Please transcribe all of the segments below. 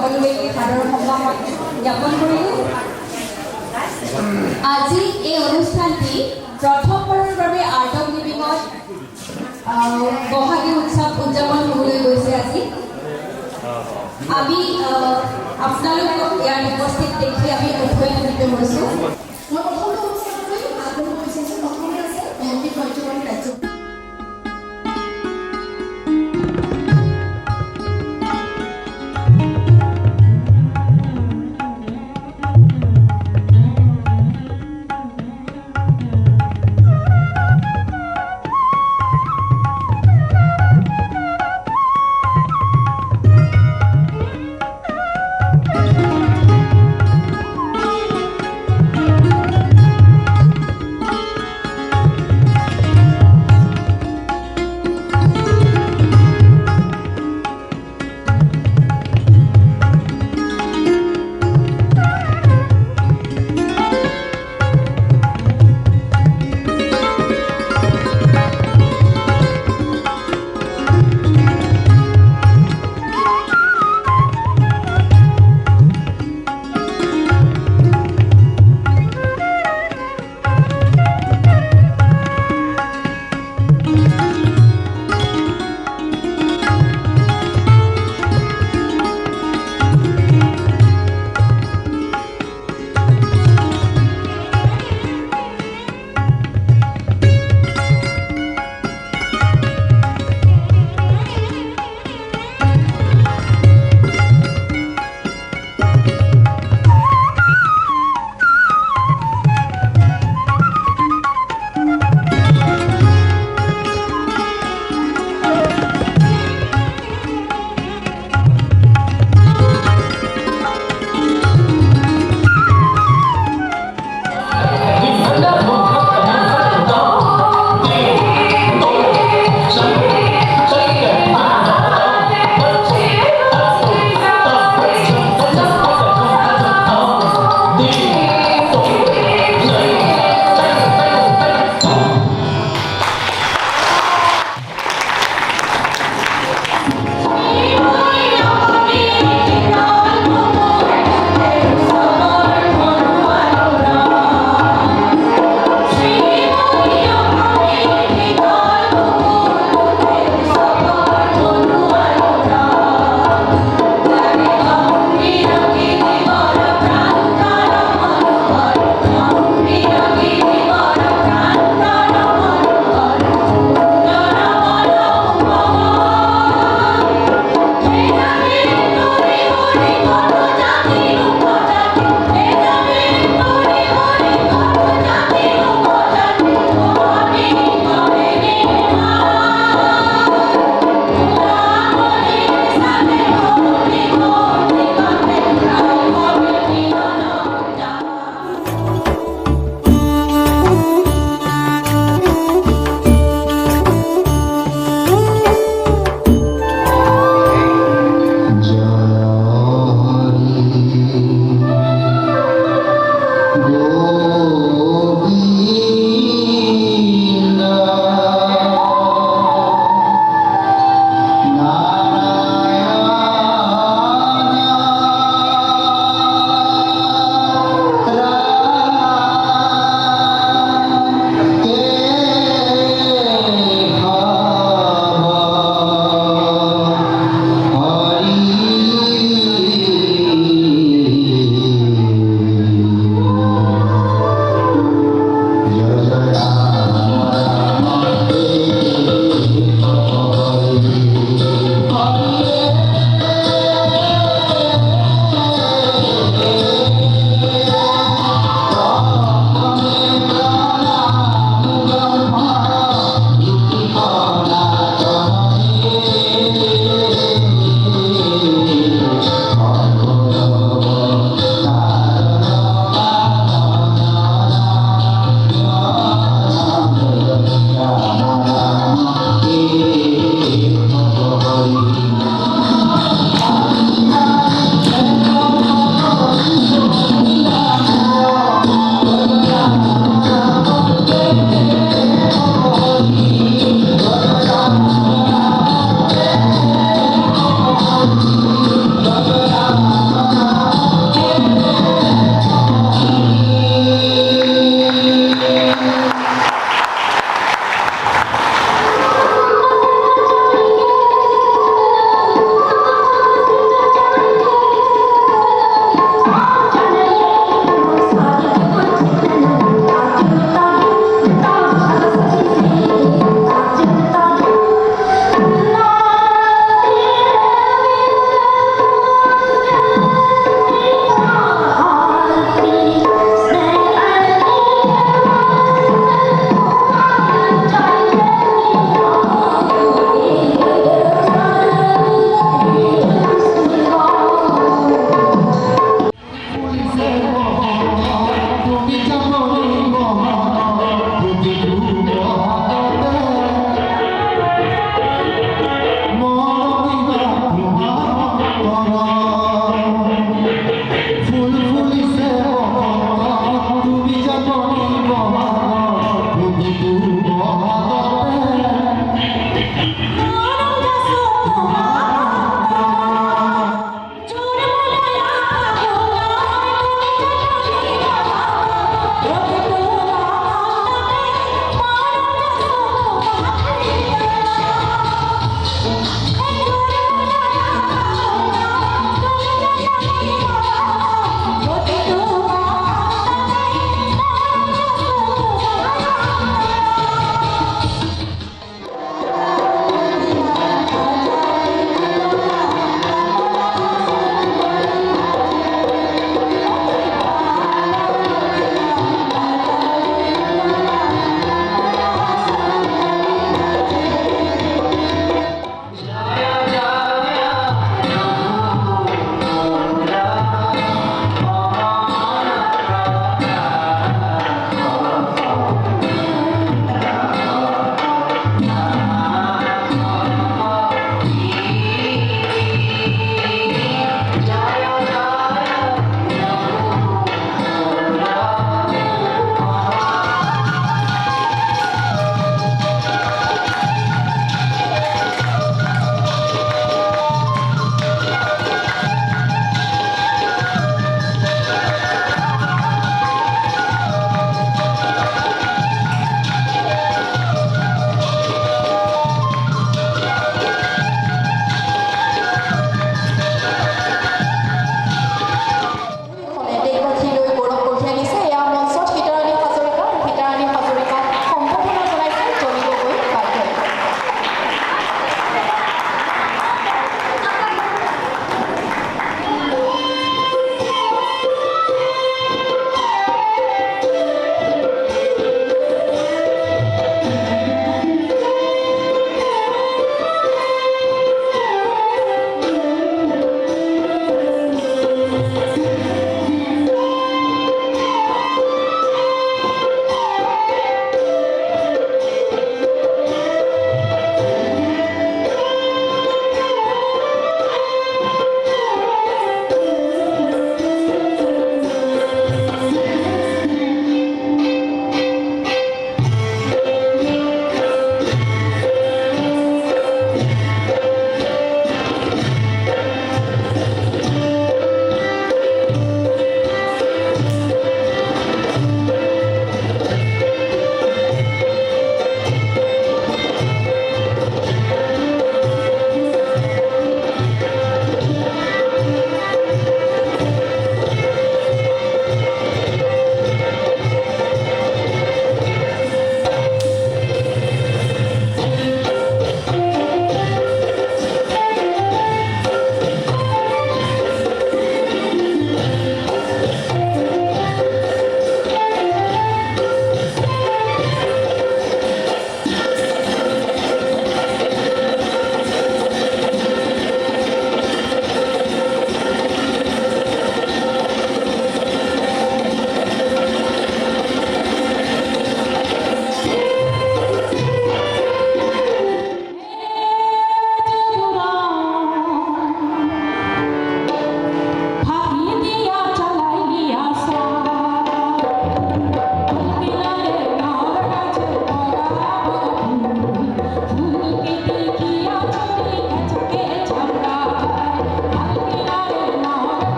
সকলোকে সাদৰ সম্ভাষণ জ্ঞাপন কৰিলোঁ। আজি এই অনুষ্ঠানটি প্ৰথমবাৰৰ বাবে আৰ্ট অফ লিভিঙত বহাগী উৎসৱ উদযাপন হ'বলৈ গৈছে। আজি আমি আপোনালোকক ইয়াত উপস্থিত দেখি আমি অত্যন্ত হৈছোঁ। মই প্ৰথমটো অনুষ্ঠানলৈ আগবঢ়াব বিচাৰিছোঁ। প্ৰথমে আছে মেহন্দি সত্যবাদী ৰাজ্য।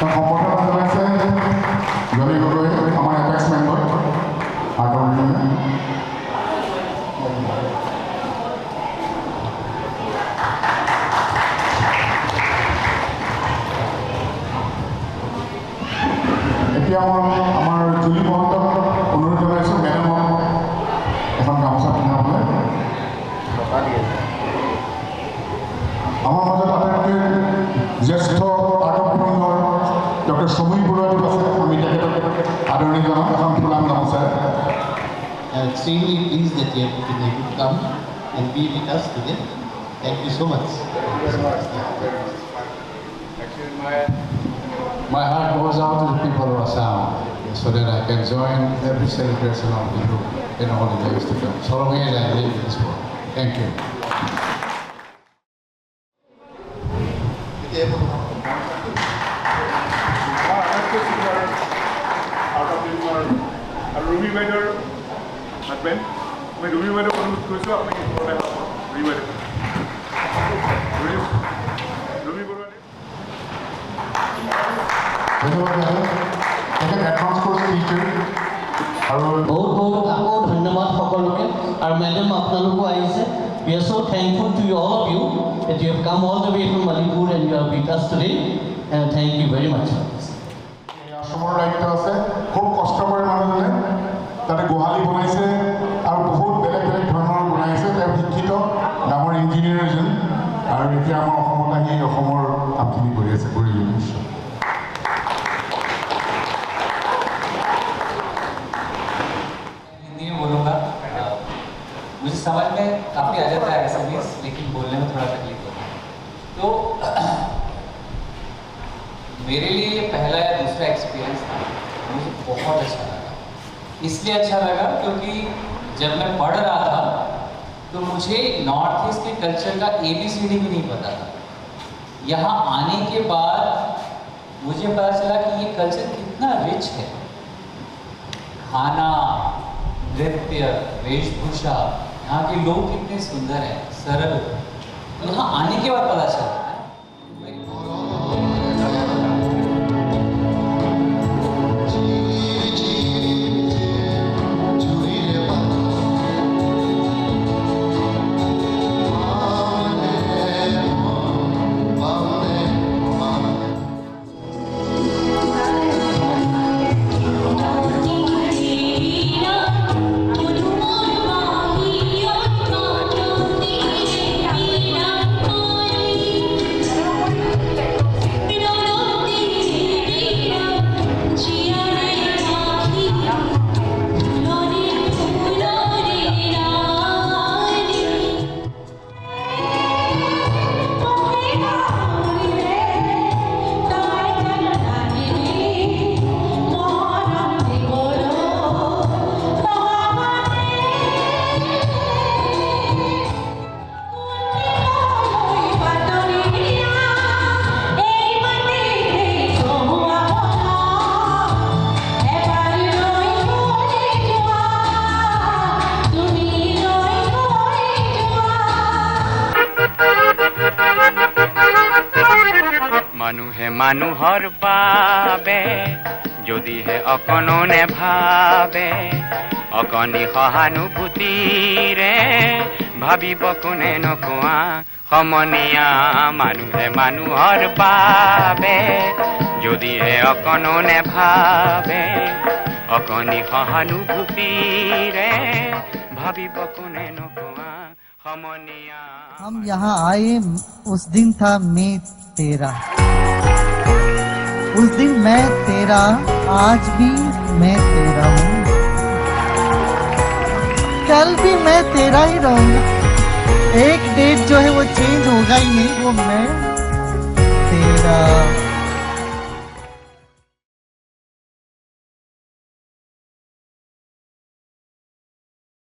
সম্বৰ্ধনা জনাইছে জনি গগৈ আমাৰ এপেক্স মেম্বাৰ আগৰ এতিয়া আমাৰ জুলি মহন্তক অনুৰোধ জনাইছোঁ মেডামক এখন গামোচা পিন্ধাবলৈ। আমাৰ মাজত আটাইতকৈ জ্যেষ্ঠ আগমনৰ ডক্টৰ সমীৰ বৰুৱাদেৱ আছে, আমি তেখেতক আদৰণি জনাম এখন ফুলাম গামোচাৰে। Extremely pleased that you have been able to come and be with us today. Thank you so much. Actually, my heart goes out to the people of Assam so that I can join every celebration of the group in all the days to come. So long as I live in this world. Thank you. Ruby Weather husband. मैं Ruby Weather को अनुरोध करूँ आपने किस तरह का Ruby Weather Ruby Weather बहुत আকৌ ধন্যবাদ সকলোকে আৰু মেডাম আপোনালোকো আহিছে। We are so thankful to you, all of you, that you have come all the way from Manipur and you are with us today. And thank you very much. আশ্ৰমৰ দায়িত্ব আছে, খুব কষ্ট কৰে মানুহজনে, তাতে গোহালি বনাইছে আৰু বহুত বেলেগ বেলেগ ধৰণৰ বনাইছে। তেওঁ শিক্ষিত ডাঙৰ ইঞ্জিনিয়াৰ এজন আৰু এতিয়া আমাৰ অসমত আহি অসমৰ কামখিনি কৰি আছে, কৰিলে নিশ্চয়। मुझे समझ में काफ़ी आ जाता है एसएमएस, लेकिन बोलने में थोड़ा तकलीफ होता है। तो मेरे लिए ये पहला या दूसरा एक्सपीरियंस था, मुझे बहुत अच्छा लगा। इसलिए अच्छा लगा क्योंकि जब मैं पढ़ रहा था तो मुझे नॉर्थ ईस्ट के कल्चर का ABCD भी नहीं पता था। यहाँ आने के बाद मुझे पता चला कि ये कल्चर कितना रिच है। खाना, नृत्य, वेशभूषा, यहाँ के लोग कितने सुंदर हैं, सरल। यहाँ आने के बाद पता चलता है। মানুহে মানুহৰ বাবে যদিহে অকণনে ভাবে অকণি সহানুভূতিৰে ভাবিব কোনে নকোৱা সমনীয়া মানুহে মানুহৰ বাবে যদিহে অকণনে ভাবে অকণি সহানুভূতিৰে ভাবিব কোনে নকোৱা সমনীয়া। हम यहाँ आए उस दिन था मई 13। उस दिन मैं तेरा, आज भी मैं तेरा हूँ, कल भी मैं तेरा ही रहूंगा। एक डेट जो है वो चेंज होगा ही नहीं, वो मैं तेरा